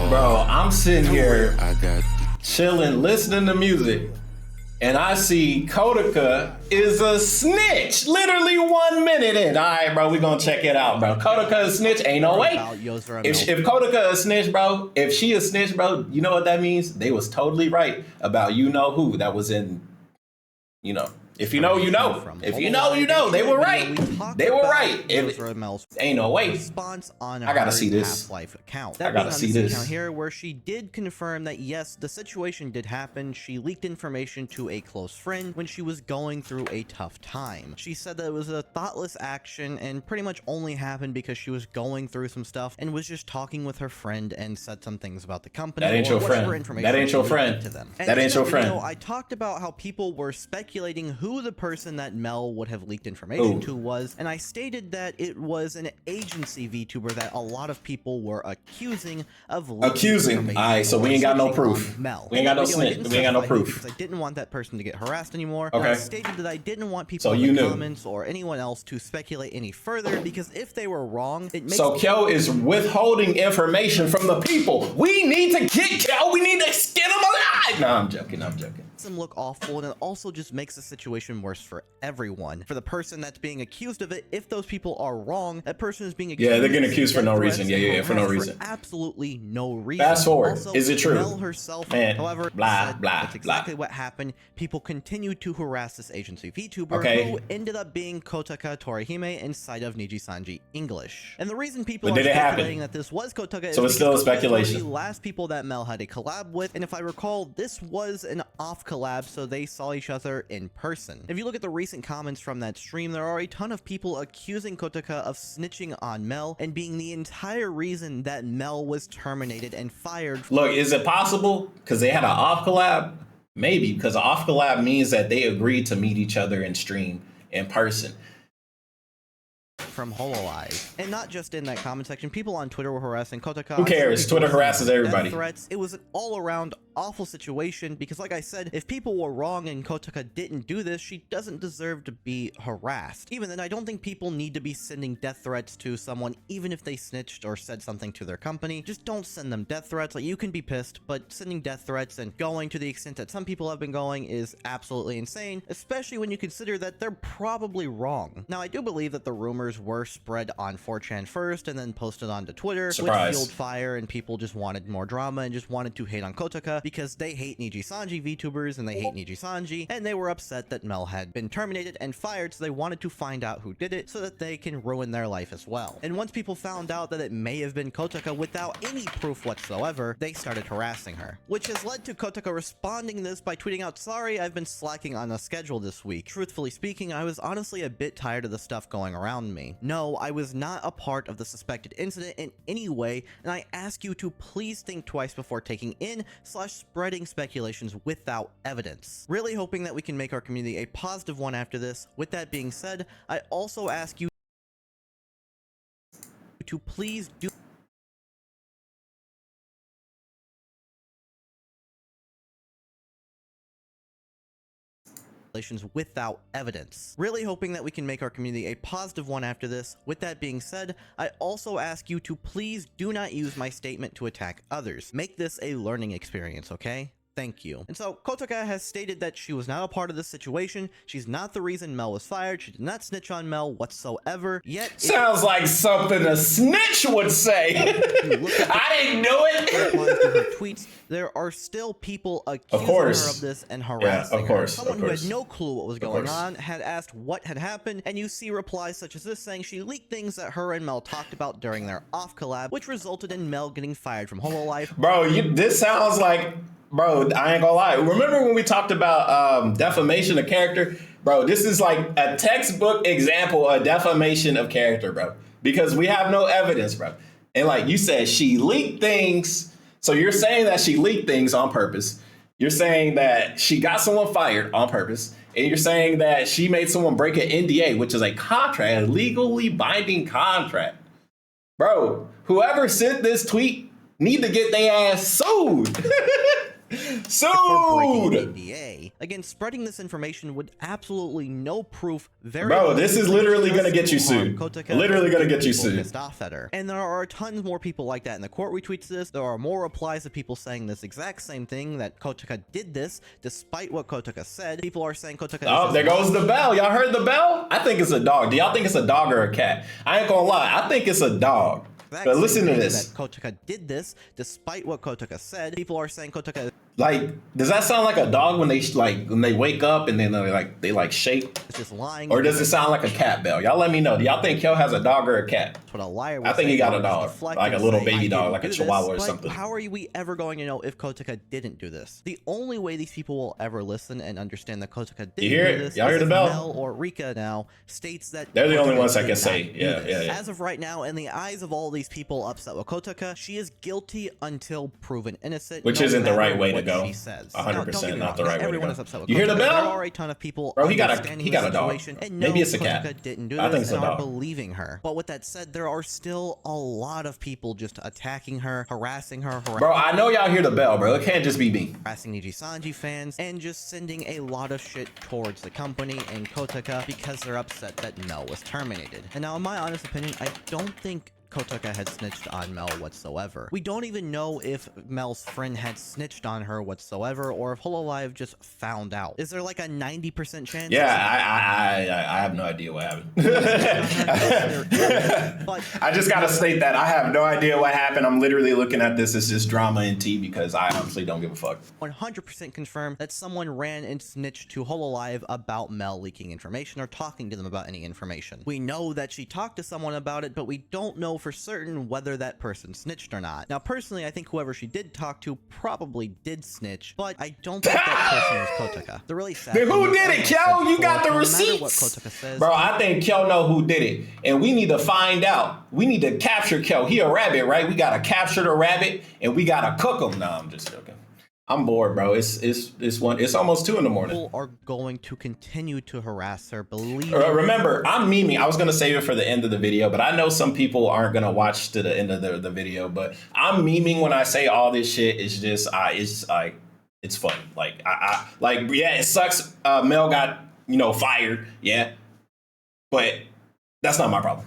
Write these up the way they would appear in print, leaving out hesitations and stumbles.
Bro, I'm sitting here chilling, listening to music, and I see Kotoka is a snitch. Literally 1 minute in. All right, bro, we gonna check it out, bro. Kotoka is a snitch. Ain't no way. If Kotoka is a snitch, bro, if she is a snitch, bro, you know what that means? They was totally right about you know who that was in, you know. If you know, you know. If you know, you know. They were right. They were right. Ain't no way. Response on I gotta see this. Half-Life account. I gotta see this account here, where she did confirm that yes, the situation did happen. She leaked information to a close friend when she was going through a tough time. She said that it was a thoughtless action and pretty much only happened because she was going through some stuff and was just talking with her friend and said some things about the company. That ain't your friend. That ain't your friend. That ain't your friend. I talked about how people were speculating who the person that Mel would have leaked information to was, and I stated that it was an agency VTuber that a lot of people were accusing of leaking. Alright, so we ain't got no proof. Mel. We ain't got no snitch. We ain't got no proof. Because I didn't want that person to get harassed anymore. Okay. I stated that I didn't want people in the comments or anyone else to speculate any further, because if they were wrong, it makes Kyo is withholding information from the people. We need to get Kyo. We need to get him alive. No, I'm joking. I'm joking. Them look awful, and it also just makes the situation worse for everyone. For the person that's being accused of it, if those people are wrong, that person is being accused. Yeah, they're getting accused for no reason. Yeah, for no reason. For absolutely no reason. Fast forward. Also, is it true? Mel herself, Man, however, said that's exactly what happened. People continued to harass this agency VTuber who ended up being Kotoka Torihime inside of Nijisanji English. And the reason people are speculating that this was Kotoka is it's still a speculation. The last people that Mel had a collab with, and if I recall, this was an off collab, so they saw each other in person. If you look at the recent comments from that stream, there are a ton of people accusing Kotoka of snitching on Mel and being the entire reason that Mel was terminated and fired. Look, is it possible because they had an off collab? Maybe, because an off collab means that they agreed to meet each other and stream in person. From HoloLive. And not just in that comment section, people on Twitter were harassing Kotoka. Who cares? Twitter harasses everybody. Threats. It was an all-around awful situation because, like I said, if people were wrong and Kotoka didn't do this, she doesn't deserve to be harassed. Even then, I don't think people need to be sending death threats to someone, even if they snitched or said something to their company. Just don't send them death threats. Like, you can be pissed, but sending death threats and going to the extent that some people have been going is absolutely insane, especially when you consider that they're probably wrong. Now, I do believe that the rumors were spread on 4chan first and then posted onto Twitter, which fueled fire, and people just wanted more drama and just wanted to hate on Kotoka because they hate Nijisanji VTubers and they hate Nijisanji, and they were upset that Mel had been terminated and fired, so they wanted to find out who did it so that they can ruin their life as well. And once people found out that it may have been Kotoka without any proof whatsoever, they started harassing her, which has led to Kotoka responding this by tweeting out, "Sorry, I've been slacking on the schedule this week. Truthfully speaking, I was honestly a bit tired of the stuff going around me. No, I was not a part of the suspected incident in any way, and I ask you to please think twice before taking in/spreading speculations without evidence. Really hoping that we can make our community a positive one after this. With that being said, I also ask you to please do without evidence. Really hoping that we can make our community a positive one after this. With that being said, I also ask you to please do not use my statement to attack others. Make this a learning experience, okay? Thank you." And so Kotoka has stated that she was not a part of this situation. She's not the reason Mel was fired. She did not snitch on Mel whatsoever. Yet sounds like something a snitch would say. I didn't know it. Her tweets, there are still people accusing her of this and harassing her. Someone who had no clue what was going on had asked what had happened, and you see replies such as this saying she leaked things that her and Mel talked about during their off collab, which resulted in Mel getting fired from HoloLive. Bro, this sounds like, bro, I ain't gonna lie. Remember when we talked about defamation of character? Bro, this is like a textbook example of defamation of character, bro. Because we have no evidence, bro. And like you said, she leaked things. So you're saying that she leaked things on purpose. You're saying that she got someone fired on purpose. And you're saying that she made someone break an NDA, which is a contract, a legally binding contract. Bro, whoever sent this tweet need to get their ass sued. for breaking Sued! NDA. Again, spreading this information with absolutely no proof. Bro, this is literally gonna get you sued. Kotaka, Literally gonna get you people sued. pissed off at her. And there are tons more people like that in the court retweets this. There are more replies of people saying this exact same thing, that Kotaka did this despite what Kotaka said. People are saying Kotaka. Oh, there goes the bell. Y'all heard the bell? I think it's a dog. Do y'all think it's a dog or a cat? I ain't gonna lie. I think it's a dog. But listen to this. That Kotaka did this despite what Kotaka said. People are saying Kotaka. Like, does that sound like a dog when they wake up and then they shake? It's just lying. Or does it sound like a cat bell? Y'all let me know. Do y'all think Kel has a dog or a cat? That's what a liar would I think say. he got a dog, like a little baby dog, like a chihuahua or something. How are we ever going to know if Kotaka didn't do this? The only way these people will ever listen and understand that Kotaka didn't do this Y'all hear is the bell? Mel or Rika now states that they're the only Kotaka ones that did can not say, do yeah. As of right now, in the eyes of all these people upset with Kotaka, she is guilty until proven innocent. Which no isn't the right matter way to what go. She says. 100% not the right way to everyone go. is upset with You hear the Kotaka. bell? There are a ton of people Bro, he got a understanding dog. the situation and Maybe know it's a cat. Kotaka didn't do I this think it's a and are dog. believing her. But with that said, there are still a lot of people just attacking her, harassing her, Bro, I know y'all hear the bell, bro. It can't just be me. harassing Niji Sanji fans, and just sending a lot of shit towards the company and Kotaka because they're upset that Mel was terminated. And now, in my honest opinion, I don't think Kotaka had snitched on Mel whatsoever. We don't even know if Mel's friend had snitched on her whatsoever, or if Hololive just found out. Is there like a 90% chance? Yeah, I have no idea what happened. But I just gotta state that I have no idea what happened. I'm literally looking at this as just drama and tea because I honestly don't give a fuck. 100% confirmed that someone ran and snitched to Hololive about Mel leaking information or talking to them about any information. We know that she talked to someone about it, but we don't know for certain whether that person snitched or not. Now, personally, I think whoever she did talk to probably did snitch, but I don't think that person was Kotaka. The really sad Then who thing did is, it, as I said Kel? You before, got the no matter receipts. what Kotaka says, Bro, I think Kel know who did it. And we need to find out. We need to capture Kel. He a rabbit, right? We gotta capture the rabbit and we gotta cook him. No, I'm just joking. I'm bored, bro. It's almost 2 in the morning. people are going to continue to harass her. Believe Remember, I'm memeing. I was gonna save it for the end of the video, but I know some people aren't gonna watch to the end of the video. But I'm memeing when I say all this shit. It's just, it's fun. Like, yeah, it sucks. Mel got fired. Yeah, but that's not my problem.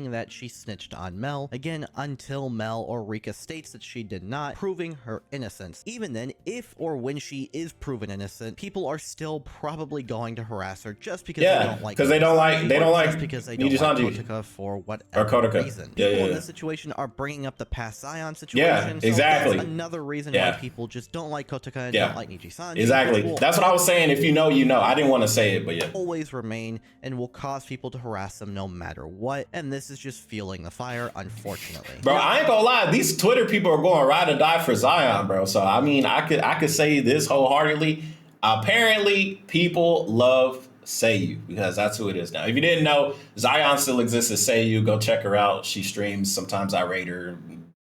that she snitched on Mel, again, until Mel or Rika states that she did not, proving her innocence. Even then, if or when she is proven innocent, people are still probably going to harass her just because they don't like because they don't like just because they don't like Kotaka for whatever Kotaka. reason. Yeah, People yeah, in this situation are bringing up the past Zion situation. Yeah, exactly. So that's another reason why people just don't like Kotaka and don't like Niji Sanji. Exactly. That's what I was saying. If you know, you know. I didn't want to say it, but yeah. Always remain and will cause people to harass them no matter what. And this is just fueling the fire, unfortunately. Bro, I ain't gonna lie. These Twitter people are going ride or die for Zion, bro. So I mean, I could say this wholeheartedly. Apparently, people love Seiyu because that's who it is now. If you didn't know, Zion still exists as Seiyu. Go check her out. She streams. Sometimes I rate her.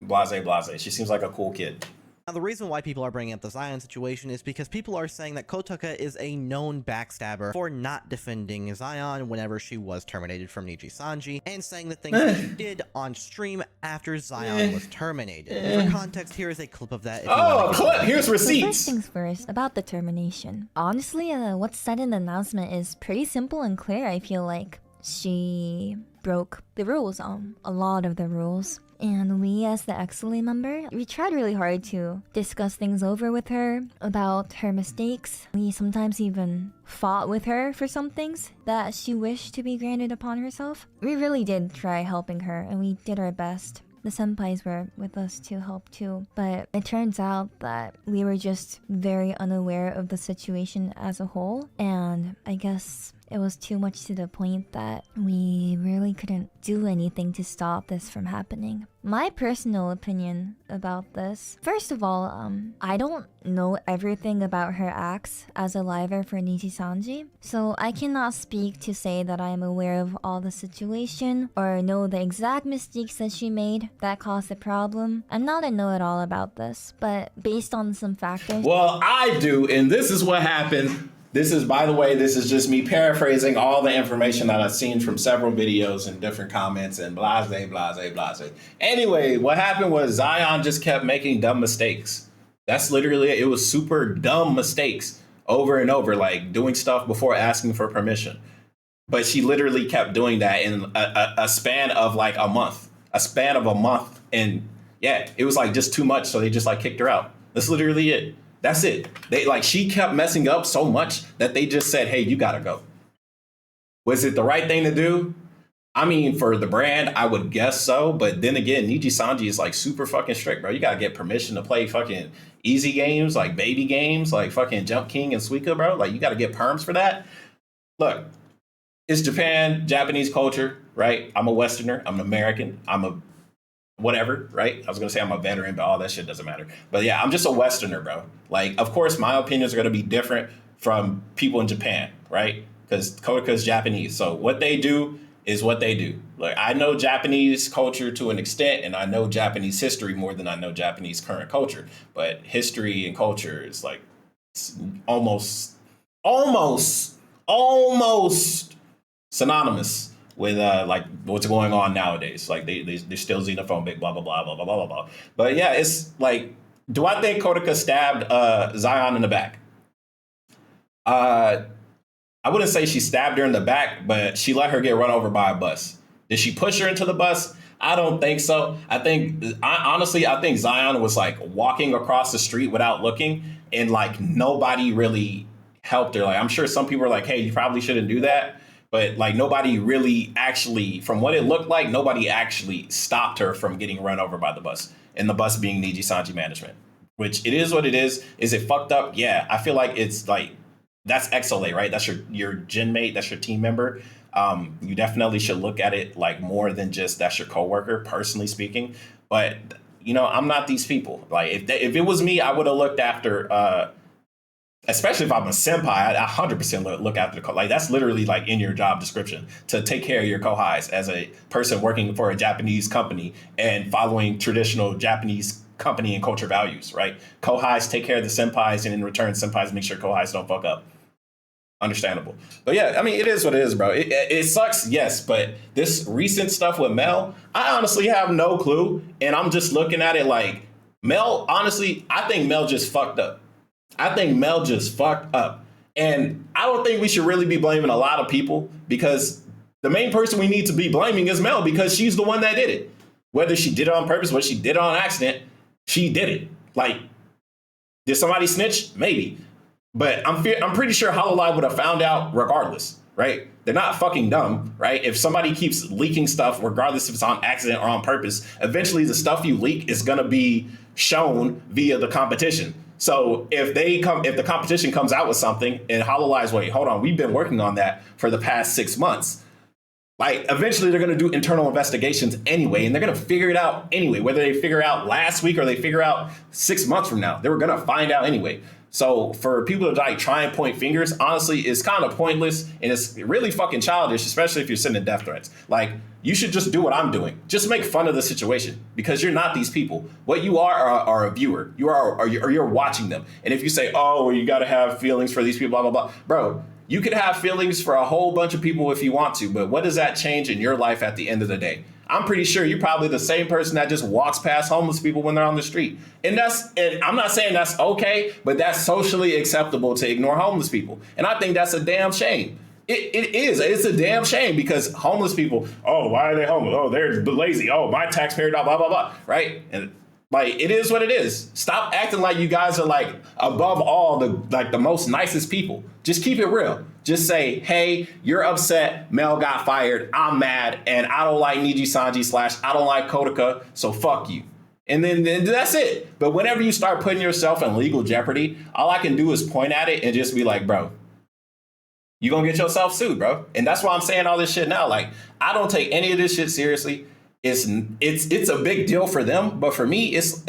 Blase, blase. She seems like a cool kid. Now, the reason why people are bringing up the Zion situation is because people are saying that Kotaka is a known backstabber for not defending Zion whenever she was terminated from Niji Sanji, and saying the things that she did on stream after Zion was terminated. For context, here is a clip of that. Oh, a clip! Here's So receipts. first things first, about the termination. Honestly, what's said in the announcement is pretty simple and clear, I feel like. She broke the rules, a lot of the rules. And we, as the Exily member, we tried really hard to discuss things over with her about her mistakes. We sometimes even fought with her for some things that she wished to be granted upon herself. We really did try helping her, and we did our best. The senpais were with us to help too, but it turns out that we were just very unaware of the situation as a whole, and I guess it was too much to the point that we really couldn't do anything to stop this from happening. My personal opinion about this, first of all, I don't know everything about her acts as a liver for Niji Sanji, so I cannot speak to say that I am aware of all the situation or know the exact mistakes that she made that caused the problem. I'm not a know-it-all about this, but based on some factors... Well, I do, and this is what happened. This is, by the way, this is just me paraphrasing all the information that I've seen from several videos and different comments and blase, blase, blase. Anyway, what happened was Zion just kept making dumb mistakes. That's literally it. It was super dumb mistakes over and over, like doing stuff before asking for permission. But she literally kept doing that in a span of like a month, and yeah, it was like just too much. So they just like kicked her out. That's literally it. That's it. They like she kept messing up so much that they just said, "Hey, you gotta go." Was it the right thing to do? I mean, for the brand, I would guess so. But then again, Niji Sanji is like super fucking strict, bro. You gotta get permission to play fucking easy games, like baby games, like fucking Jump King and Suika, bro. Like you gotta get perms for that. Look, it's Japan, Japanese culture, right? I'm a Westerner. I'm an American. I'm a whatever, right? I was gonna say I'm a veteran, but all that shit doesn't matter. But yeah, I'm just a Westerner, bro. Like, of course, my opinions are gonna be different from people in Japan, right? Because Kotaka is Japanese. So what they do is what they do. Like, I know Japanese culture to an extent, and I know Japanese history more than I know Japanese current culture. But history and culture is like almost, almost synonymous with like what's going on nowadays. Like they're still xenophobic, blah blah blah blah blah blah blah. But yeah, it's like, do I think Kotoka stabbed Zion in the back? I wouldn't say she stabbed her in the back, but she let her get run over by a bus. Did she push her into the bus? I don't think so. Honestly, I think Zion was like walking across the street without looking, and like nobody really helped her. Like, I'm sure some people were like, "Hey, you probably shouldn't do that." But like nobody really actually, from what it looked like, nobody actually stopped her from getting run over by the bus. And the bus being Niji Sanji management, which it is what it is. Is it fucked up? Yeah. I feel like it's like, that's XLA, right? That's your gen mate. That's your team member. You definitely should look at it like more than just that's your coworker, personally speaking. But you know, I'm not these people. Like if it was me, I would have looked after. Especially if I'm a senpai, I 100% look after the like that's literally like in your job description to take care of your kohais as a person working for a Japanese company and following traditional Japanese company and culture values, right? Kohais take care of the senpais, and in return, senpais make sure kohais don't fuck up. Understandable. But yeah, I mean, it is what it is, bro. It sucks, yes, but this recent stuff with Mel, I honestly have no clue. And I'm just looking at it like, Mel, honestly, I think Mel just fucked up. And I don't think we should really be blaming a lot of people, because the main person we need to be blaming is Mel, because she's the one that did it. Whether she did it on purpose, whether she did it on accident, she did it. Like, did somebody snitch? Maybe. But I'm pretty sure Hololive would have found out regardless, right? They're not fucking dumb, right? If somebody keeps leaking stuff, regardless if it's on accident or on purpose, eventually the stuff you leak is gonna be shown via the competition. So if the competition comes out with something and Hololive's, wait, hold on, we've been working on that for the past 6 months. Like, eventually they're going to do internal investigations anyway, and they're going to figure it out anyway. Whether they figure out last week or they figure out 6 months from now, they were going to find out anyway. So for people to like try and point fingers, honestly, it's kind of pointless, and it's really fucking childish, especially if you're sending death threats. Like, you should just do what I'm doing. Just make fun of the situation, because you're not these people. What you are a viewer. You're watching them. And if you say, oh, well, you got to have feelings for these people, blah, blah, blah. Bro, you could have feelings for a whole bunch of people if you want to, but what does that change in your life at the end of the day? I'm pretty sure you're probably the same person that just walks past homeless people when they're on the street. And I'm not saying that's okay, but that's socially acceptable to ignore homeless people. And I think that's a damn shame. It is. It's a damn shame, because homeless people, oh, why are they homeless? Oh, they're lazy. Oh, my taxpayer, blah, blah, blah, right? And like, it is what it is. Stop acting like you guys are like above all the most nicest people. Just keep it real. Just say, hey, you're upset. Mel got fired. I'm mad. And I don't like Niji Sanji / I don't like Kotoka. So fuck you. And then that's it. But whenever you start putting yourself in legal jeopardy, all I can do is point at it and just be like, bro, you're going to get yourself sued, bro. And that's why I'm saying all this shit now. Like, I don't take any of this shit seriously. It's a big deal for them, but for me, it's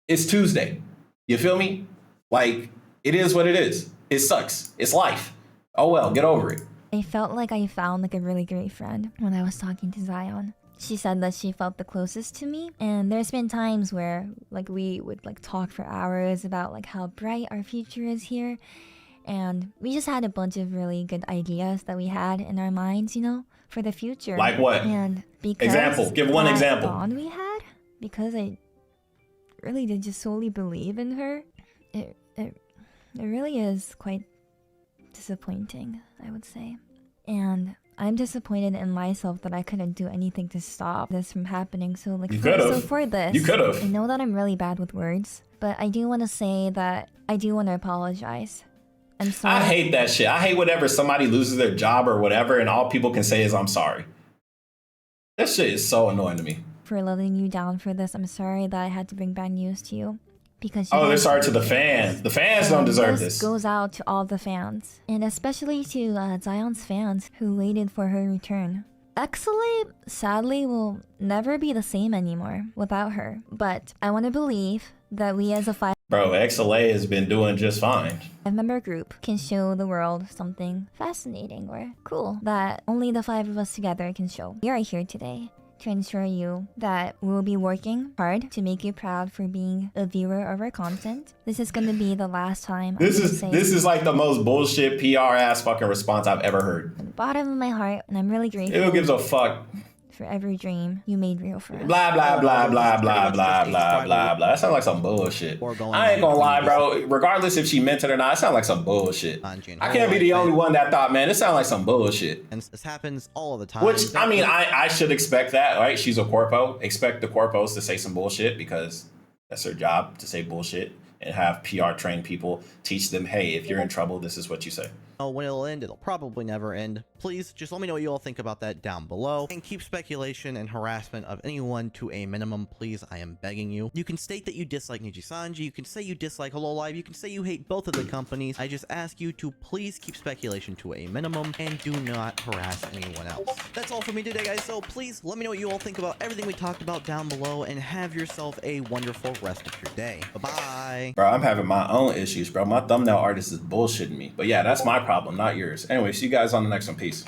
Tuesday. You feel me? Like, it is what it is. It sucks. It's life. Oh well, get over it. I felt like I found like a really great friend when I was talking to Zion. She said that she felt the closest to me, and there's been times where like we would like talk for hours about like how bright our future is here, and we just had a bunch of really good ideas that we had in our minds, you know, for the future. Like what? And because example. Give one that example. bond we had, because I really did just solely believe in her, it really is quite disappointing, I would say. And I'm disappointed in myself that I couldn't do anything to stop this from happening. So like, for this, you could have. I know that I'm really bad with words, but I do want to say that I do want to apologize. I'm sorry. I hate that shit. I hate whenever somebody loses their job or whatever, and all people can say is "I'm sorry." That shit is so annoying to me. For letting you down for this. I'm sorry that I had to bring bad news to you. Because they're sorry to the fans. The fans don't deserve this. Goes out to all the fans, and especially to Zion's fans who waited for her return. XLA, sadly, will never be the same anymore without her. But I want to believe that we as a Bro, XLA has been doing just fine. five-member group can show the world something fascinating or cool that only the 5 of us together can show. We are here today to ensure you that we'll be working hard to make you proud for being a viewer of our content. This is going to be the last time. This is like the most bullshit PR ass fucking response I've ever heard. From the bottom of my heart, and I'm really grateful. Who gives a fuck? For every dream you made real for us. Blah, blah, blah, blah, blah, blah, blah, blah, blah. That sounds like some bullshit. I ain't gonna lie, bro. Regardless if she meant it or not, it sounds like some bullshit. I can't be the only one that thought, man, it sounds like some bullshit. And this happens all the time. Which, I mean, I should expect that, right? She's a corpo. Expect the corpos to say some bullshit because that's their job, to say bullshit and have PR trained people teach them, hey, if you're in trouble, this is what you say. Oh, when it'll end, it'll probably never end. Please, just let me know what you all think about that down below. And keep speculation and harassment of anyone to a minimum, please. I am begging you. You can state that you dislike Nijisanji. You can say you dislike Hololive. You can say you hate both of the companies. I just ask you to please keep speculation to a minimum and do not harass anyone else. That's all for me today, guys. So please let me know what you all think about everything we talked about down below and have yourself a wonderful rest of your day. Bye-bye. Bro, I'm having my own issues, bro. My thumbnail artist is bullshitting me. But yeah, that's my problem, not yours. Anyway, see you guys on the next one. Peace.